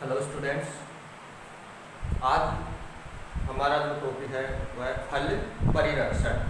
Hello students, आज हमारा जो टॉपिक है वह है फल परिरक्षण,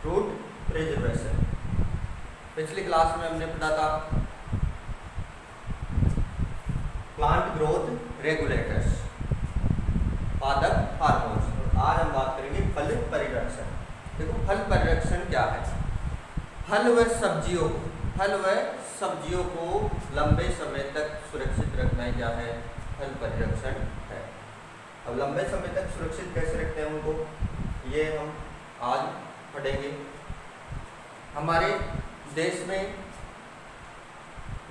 फ्रूट प्रिजर्वेशन। पिछली क्लास में हमने पढ़ा था प्लांट ग्रोथ रेगुलेटर्स, पादप हार्मोन्स, और आज हम बात करेंगे फल परिरक्षण। देखो, फल परिरक्षण क्या है? फल व सब्जियों को लंबे समय तक सुरक्षित रखना ही क्या है? फल परिरक्षण है। अब लंबे समय तक सुरक्षित कैसे रखते हैं उनको, ये हम आज पढ़ेंगे। हमारे देश में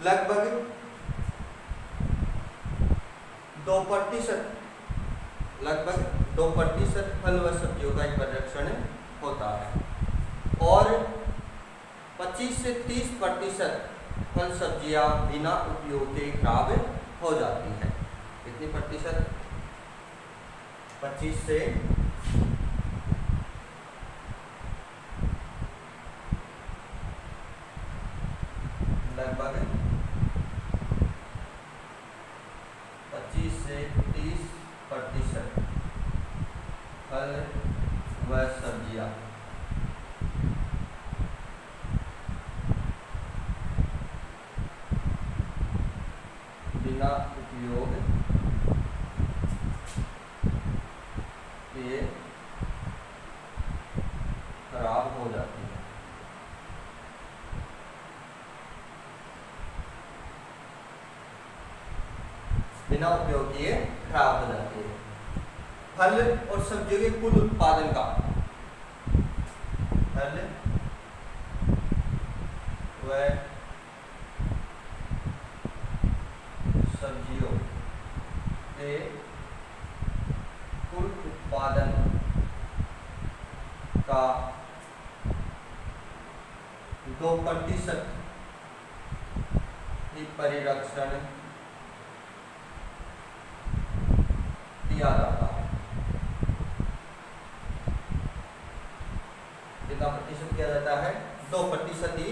लगभग 2% फल व सब्जियों का परिरक्षण होता है और 25 से 30% फल सब्जियां बिना उपयोग के खराब हो जाती है। कितनी प्रतिशत? 25 से लगभग 30% फल व सब्जियां बिना उपयोग के खराब हो जाती है। बिना उपयोग किए खराब हो जाती है। फल और सब्जियों के कुल उत्पादन का, फल व सब्जियों के कुल उत्पादन का 2% ही परिरक्षण किया जाता है। कितना प्रतिशत किया जाता है? 2% ही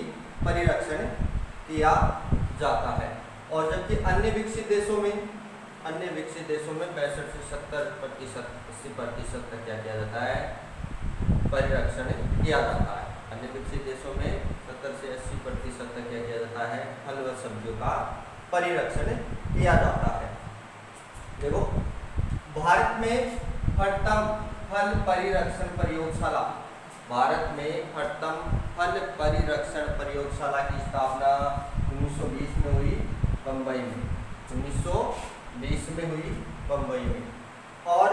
परिरक्षण किया जाता है। और जबकि अन्य विकसित देशों में 65 से 70%, 80% तक क्या किया जाता है? परिरक्षण किया जाता है। अन्य विकसित देशों में 70 से 80% तक क्या किया जाता है? फल व सब्जियों का परिरक्षण किया जाता है। देखो, भारत में प्रथम फल परिरक्षण प्रयोगशाला, की स्थापना 1920 में हुई बम्बई में। 1920 में हुई बम्बई में। और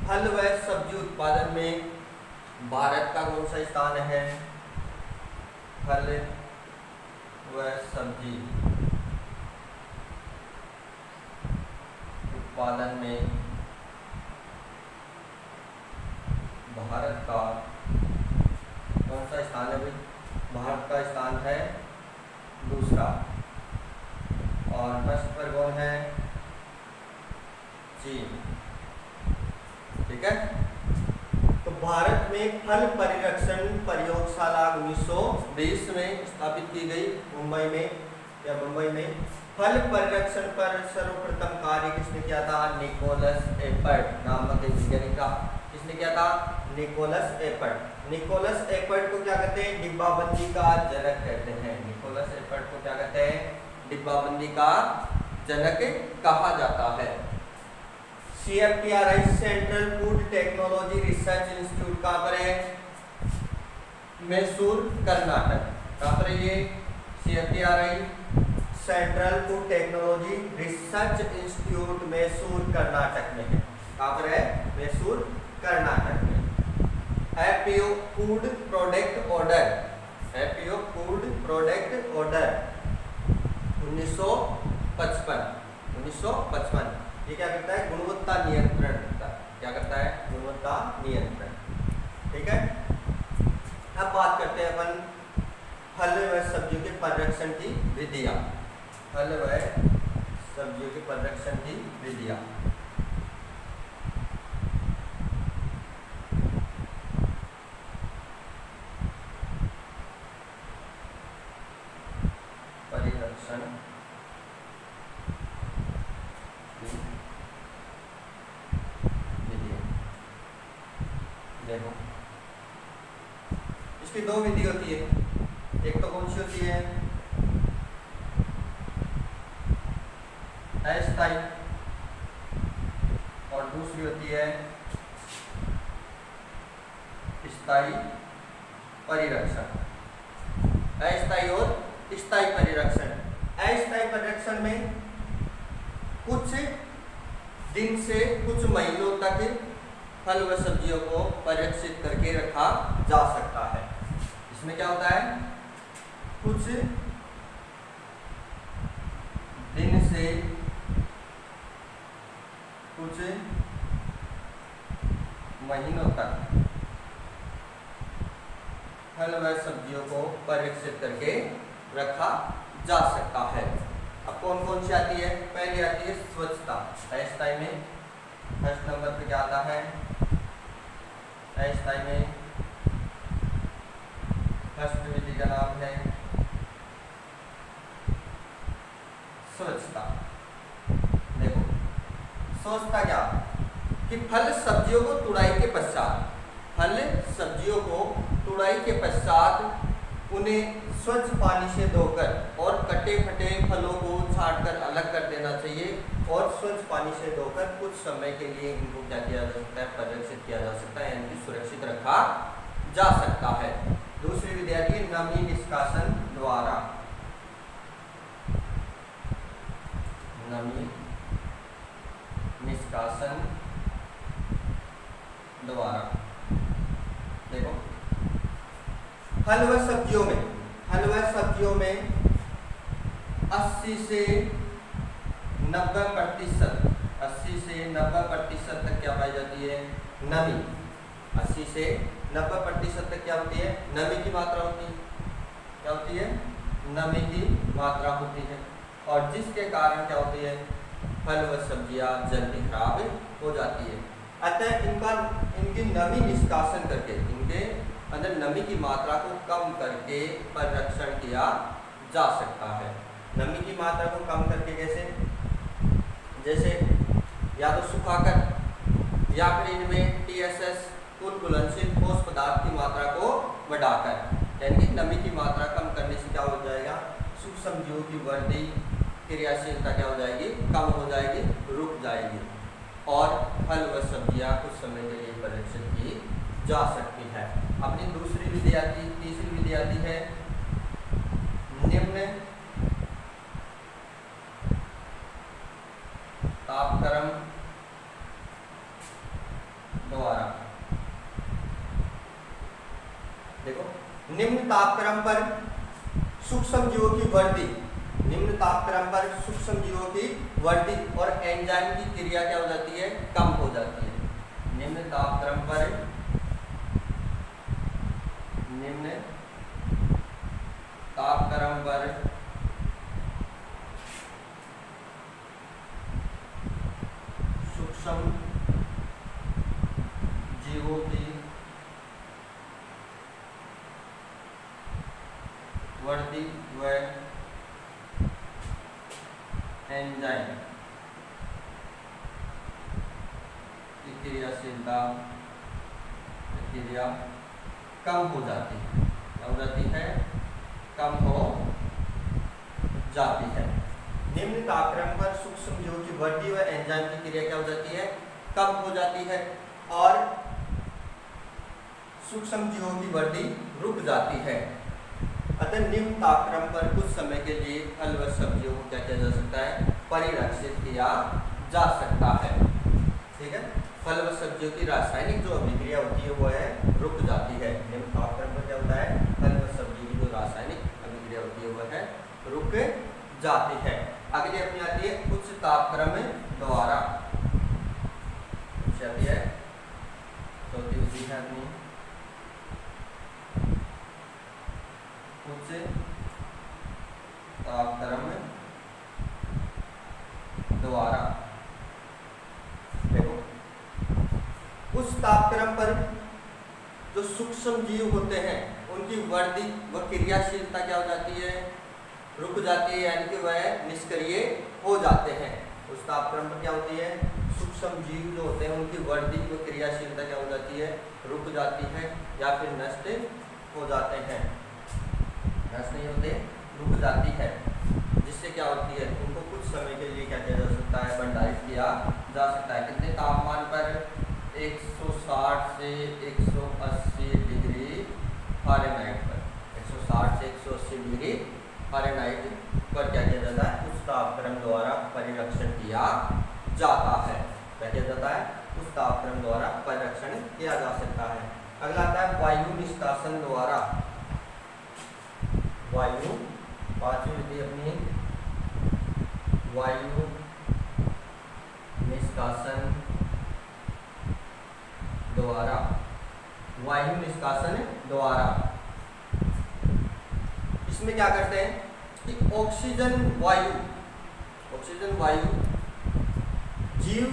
फल व सब्जी उत्पादन में भारत का कौन सा स्थान है? फल व सब्जी उत्पादन में भारत का कौन सा स्थान है भाई? भारत का स्थान है दूसरा। और फर्स्ट पर कौन है? चीन। ठीक है। तो भारत में फल परिरक्षण प्रयोगशाला 1920 में स्थापित की गई मुंबई में। फल परिरक्षण पर सर्वप्रथम कार्य किसने किया था? निकोलस एपर्ट नामक एक वैज्ञानिक का। किसने किया था? Nicholas Appert. निकोलस एपर्ट को क्या कहते हैं? डिब्बाबंदी का जनक कहते हैं। निकोलस एपर्ट को क्या कहते हैं? डिब्बाबंदी का जनक कहा जाता है। CFTRI central food technology research institute कहाँ पर है? मैसूर, कर्नाटक। कहाँ पर है ये? CFTRI central food technology research institute Mysore, Karnataka में है। कहाँ पर है? मैसूर, कर्नाटक में। FAO food product order, 1955। ये क्या करता है? गुणवत्ता नियंत्रण करता है। क्या करता है? गुणवत्ता नियंत्रण। ठीक है। अब बात करते हैं अपन फल व सब्जियों के परिरक्षण की विधियां। फल व सब्जियों के परिरक्षण की विधियां। देखो इसकी दो विधि होती है, एक तो कौन सी होती है अस्थायी और दूसरी होती है स्थायी परिरक्षण। अस्थायी और स्थायी परिरक्षण। अस्थायी परिरक्षण में कुछ दिन से कुछ महीनों तक फल व सब्जियों को परिरक्षित करके रखा जा सकता है। इसमें क्या होता है, कुछ दिन से कुछ महीनों तक फल व सब्जियों को परिरक्षित करके रखा जा सकता है। अब कौन कौन सी आती है, पहली आती है स्वच्छता। अस्थायी में फर्स्ट नंबर पे क्या आता है, अस्थायी में फर्स्ट विधि का नाम है स्वच्छता। देखो स्वच्छता क्या कि फल सब्जियों को तुड़ाई के पश्चात, फल सब्जियों को तुड़ाई के पश्चात उन्हें स्वच्छ पानी से धोकर और कटे फटे फलों को छांटकर अलग कर देना चाहिए और स्वच्छ पानी से धोकर कुछ समय के लिए इनको क्या किया जा सकता है, परिरक्षित किया जा सकता है, यानी कि सुरक्षित रखा जा सकता है। दूसरी विधि आती है नमी निष्कासन द्वारा। नमी निष्कासन द्वारा। देखो फल व सब्जियों में 80 से 90% तक क्या पाई जाती है, नमी। 80 से 90% तक क्या होती है, नमी की मात्रा होती है। क्या होती है, नमी की मात्रा होती है और जिसके कारण क्या होती है, फल व सब्जियां जल्दी खराब हो जाती है। अतः इनकी नमी निष्कासन करके, इनके अंदर नमी की मात्रा को कम करके परिरक्षण किया जा सकता है। नमी की मात्रा को कम करके कैसे, जैसे या तो सुखाकर या फिर इनमें TSS कुल घुलनशील ठोस पदार्थ की मात्रा को बढ़ाकर, यानी कि नमी की मात्रा कम करने से क्या हो जाएगा, सूक्ष्म जीवों की वृद्धि क्रियाशीलता क्या हो जाएगी, कम हो जाएगी, रुक जाएगी और फल व सब्जियां कुछ समय के लिए परिरक्षित की जा सकती है। अपनी दूसरी विधि आती, तीसरी विधि आती है निम्न तापक्रम द्वारा। देखो निम्न तापक्रम पर सूक्ष्म जीवों की वृद्धि, निम्न तापक्रम पर सूक्ष्म जीवों की वृद्धि और एंजाइम की क्रिया क्या हो जाती है, कम हो जाती है। निम्न तापक्रम पर सूक्ष्म जीवों की वृद्धि व एंजाइम की क्रियाशीलता क्रिया कम हो जाती है। क्या हो जाती है, कम हो जाती है। निम्न तापक्रम पर सूक्ष्म जीवों की वृद्धि व एंजाइम की क्रिया क्या हो जाती है, कम हो जाती है और सूक्ष्म जीवों की वृद्धि रुक जाती है। अतः निम्न तापक्रम पर कुछ समय के लिए फल व सब्जियों को क्या किया जा सकता है, परिरक्षित किया जा सकता है। ठीक है, फल व सब्जियों की रासायनिक जो अभिक्रिया होती है वो है रुक जाती है। निम्न तापक्रम पर क्या होता है, फल व सब्जी की जो रासायनिक अभिक्रिया होती है वो है रुक जाती है। अगली अपनी आती है उच्च तापक्रम द्वारा। आती है चौथी विधि है अपनी उच्च तापक्रम द्वारा। देखो उस तापक्रम पर जो सूक्ष्म जीव होते हैं उनकी वृद्धि व क्रियाशीलता क्या हो जाती है, रुक जाती है, यानी कि वह निष्क्रिय हो जाते हैं। उस उस तापक्रम पर क्या होती है, सूक्ष्म जीव जो होते हैं उनकी वृद्धि व क्रियाशीलता क्या हो जाती है, रुक जाती है या फिर नष्ट हो जाते हैं, नष्ट नहीं होते, रुक जाती है, जिससे क्या होती है, उनको कुछ समय के लिए क्या किया जा सकता है, भंडारित किया जा सकता है। कितने तापमान पर, 160 से 180 डिग्री फ़ारेनहाइट पर, 160 से 180 डिग्री फ़ारेनहाइट पर क्या किया जाता है, उस तापक्रम द्वारा परिरक्षण किया जाता है। क्या किया जाता है, उस तापक्रम द्वारा परिरक्षण किया जा सकता है। अगला आता है वायु निष्कासन द्वारा। वायु, पांचवी विधि अपनी वायु निष्कासन द्वारा। वायु निष्कासन द्वारा इसमें क्या करते हैं कि ऑक्सीजन वायु जीव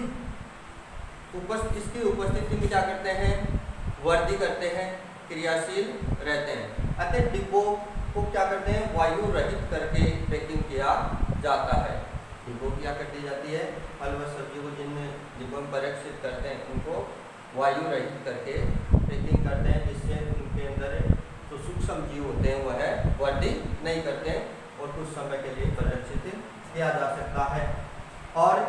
इसकी उपस्थिति में क्या करते हैं, वृद्धि करते हैं, क्रियाशील रहते हैं। अतः डिब्बों को क्या करते हैं, वायु रहित करके पैकिंग किया जाता है। डिब्बों क्या कर दी जाती है, फल व सब्जियों को जिन डिब्बों में परिरक्षित करते हैं उनको वायु रहित करके पैकिंग करते हैं, जिससे उनके अंदर जो सूक्ष्म जीव होते हैं वह वृद्धि नहीं करते हैं और कुछ समय के लिए परिरक्षित किया जा सकता है। और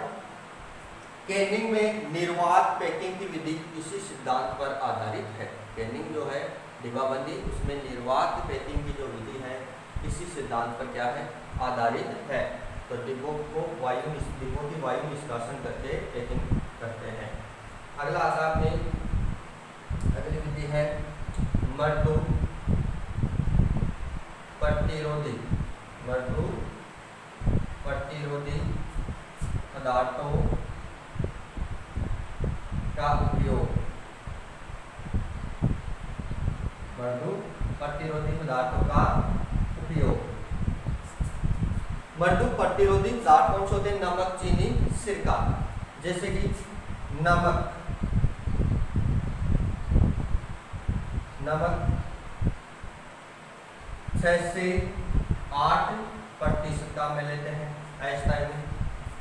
कैनिंग में निर्वात पैकिंग की विधि इसी सिद्धांत पर आधारित है। कैनिंग जो है डिब्बाबंदी, उसमें निर्वात पैकिंग की जो विधि है इसी सिद्धांत पर क्या है, आधारित है। तो डिब्बों की वायु निष्कासन करके पैकिंग करते हैं। अगला आता है अगली विधि है मृदु प्रतिरोधी पदार्थों का उपयोग। मृदु प्रतिरोधी पदार्थों का उपयोग। मृदु प्रतिरोधी पदार्थ कौन से होते हैं, नमक, चीनी, सिरका। जैसे कि नमक 6 से 8% काम में लेते हैं आइंस्टाइन में,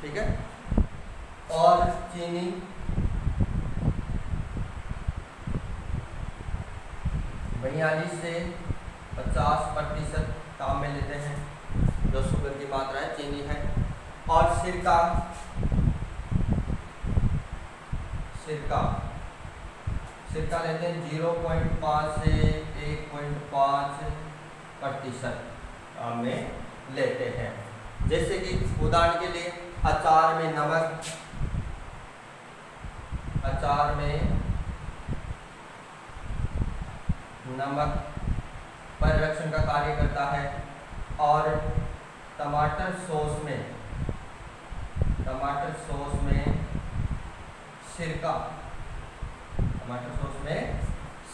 ठीक है। और चीनी 42 से 50% काम में लेते हैं, जो शुगर की मात्रा है चीनी है। और सिरका लेते हैं 0.5 से 1.5% काम में लेते हैं। जैसे कि उदाहरण के लिए अचार में नमक, परिरक्षण का कार्य करता है। और टमाटर सॉस में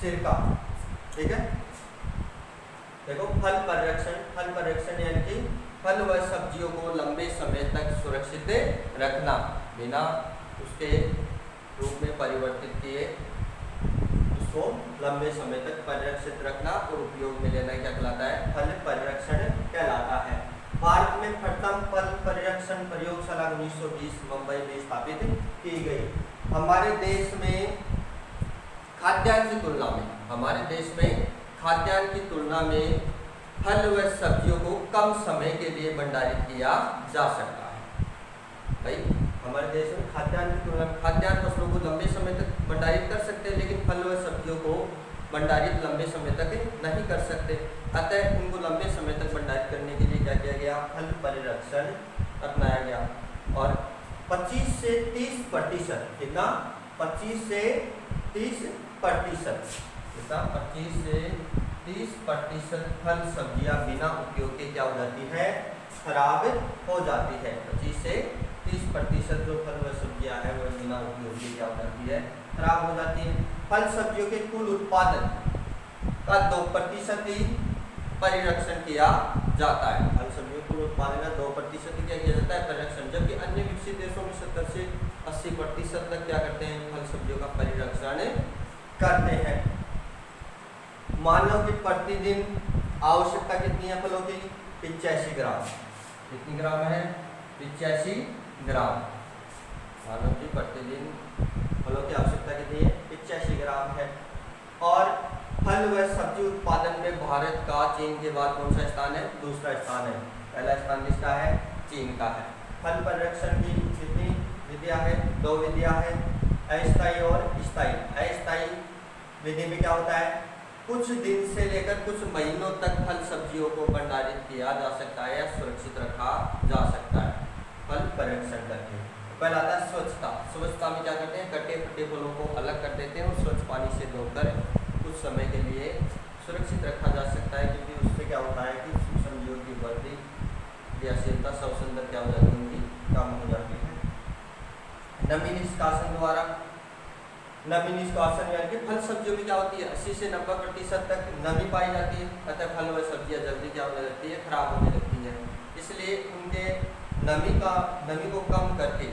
सिरका, ठीक है। देखो फल परिरक्षण यानी कि फल व सब्जियों को लंबे समय तक सुरक्षित रखना, बिना उसके रूप में परिवर्तित किए उसको लंबे समय तक परिरक्षित रखना और उपयोग में लेना क्या कहलाता है, फल परिरक्षण कहलाता है। भारत में प्रथम फल परिरक्षण प्रयोगशाला 1920 मुंबई में स्थापित की गई। हमारे देश में खाद्यान्न की तुलना में फल व सब्जियों को कम समय के लिए भंडारित किया जा सकता है। भाई हमारे देश में खाद्यान्न की तुलना में खाद्यान्न फसलों को लंबे समय तक भंडारित कर सकते हैं, लेकिन फल व सब्जियों को भंडारित लंबे समय तक नहीं कर सकते। अतः उनको लंबे समय तक भंडारित करने के लिए क्या किया गया, फल परिरक्षण अपनाया गया। और 25 से 30%, कितना 25 से 30%, कितना 25 से 30% फल सब्जियां बिना उपयोग के क्या हो जाती है, खराब हो जाती है। 25 से 30% जो फल व सब्जियां है वह बिना उपयोग के क्या हो जाती है, खराब हो जाती है। फल सब्जियों के कुल उत्पादन का 2% ही परिरक्षण किया जाता है। फल सब्जियों के कुल उत्पादन का 2% ही क्या किया जाता है, परिरक्षण। जबकि अन्य विकसित देशों में 70 से 80% तक क्या करते हैं, फल सब्जियों का परिरक्षण करते हैं। मानव की प्रतिदिन आवश्यकता कितनी है फलों की, 85 ग्राम। कितनी ग्राम है, 85 ग्राम। मानव की प्रतिदिन फलों की आवश्यकता कितनी है? 85 ग्राम है। और फल व सब्जी उत्पादन में भारत का चीन के बाद कौन सा स्थान है? दूसरा स्थान है। पहला स्थान किसका है? चीन का है। फल परिरक्षण की कितनी विधियां है? 2 विधियां है, अस्थायी और स्थायी। अस्थायी विधि में क्या होता है? कुछ दिन से लेकर कुछ महीनों तक फल सब्जियों को भंडारित किया जा सकता है या सुरक्षित रखा जा सकता है फल परिरक्षण करके। पहला आता है स्वच्छता। स्वच्छता में क्या करते हैं? कटे फटे फलों को अलग कर देते हैं और स्वच्छ पानी से धोकर कुछ समय के लिए सुरक्षित रखा जा सकता है, क्योंकि उससे क्या होता है कि सूक्ष्म जीवों की वृद्धि, क्रियाशीलता, श्वसन क्या हो जाती है? उनकी कम हो जाती है। नमी निष्कासन द्वारा, नमी निष्कासन यानी कि फल सब्जियों में क्या होती है? 80 से 90% तक नमी पाई जाती है, अतः फल व सब्जियां जल्दी क्या होने लगती है? खराब होने लगती है। इसलिए उनके नमी को कम करके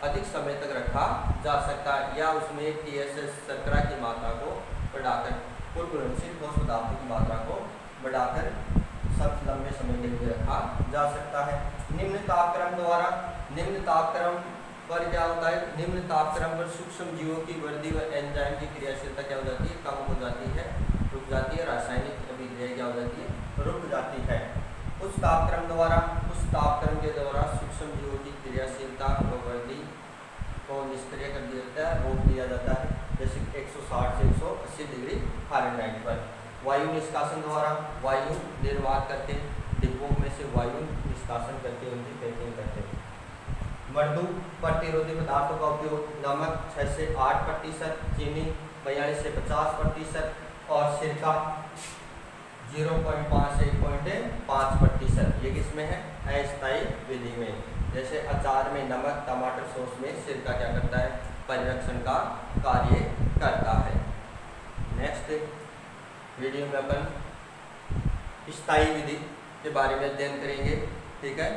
अधिक समय तक रखा जा सकता है, या उसमें TSS शर्करा की मात्रा को बढ़ाकर, पूर्वघुलनशील ठोस पदार्थों की मात्रा को बढ़ाकर सब लंबे समय के लिए रखा जा सकता है। निम्न तापक्रम द्वारा, निम्न तापक्रम पर क्या होता है? निम्न तापक्रम पर सूक्ष्म जीवों की वृद्धि व एंजाइम की क्रियाशीलता क्या हो जाती है? कम हो जाती है, रुक जाती है। रासायनिक अभिक्रिया क्या हो जाती है? रुक जाती है। उस तापक्रम के द्वारा सूक्ष्म जीवों की क्रियाशीलता व वृद्धि को निष्क्रिय कर दिया जाता है, रोक दिया जाता है, जैसे 160 से 180 डिग्री फ़ारेनहाइट पर। वायु निष्कासन द्वारा, वायु निर्वात करके डिब्बों में से वायु निष्कासन करके उनकी पैकिंग करते हैं। मृदु प्रतिरोधी पदार्थों का उपयोग, नमक 6 से 8%, चीनी 42 से 50% और सिरका 0.5 से 1.5%। ये किसमें है? अस्थायी विधि में। जैसे अचार में नमक, टमाटर सॉस में सिरका क्या करता है? परिरक्षण का कार्य करता है। नेक्स्ट वीडियो में अपन स्थायी विधि के बारे में अध्ययन करेंगे। ठीक है।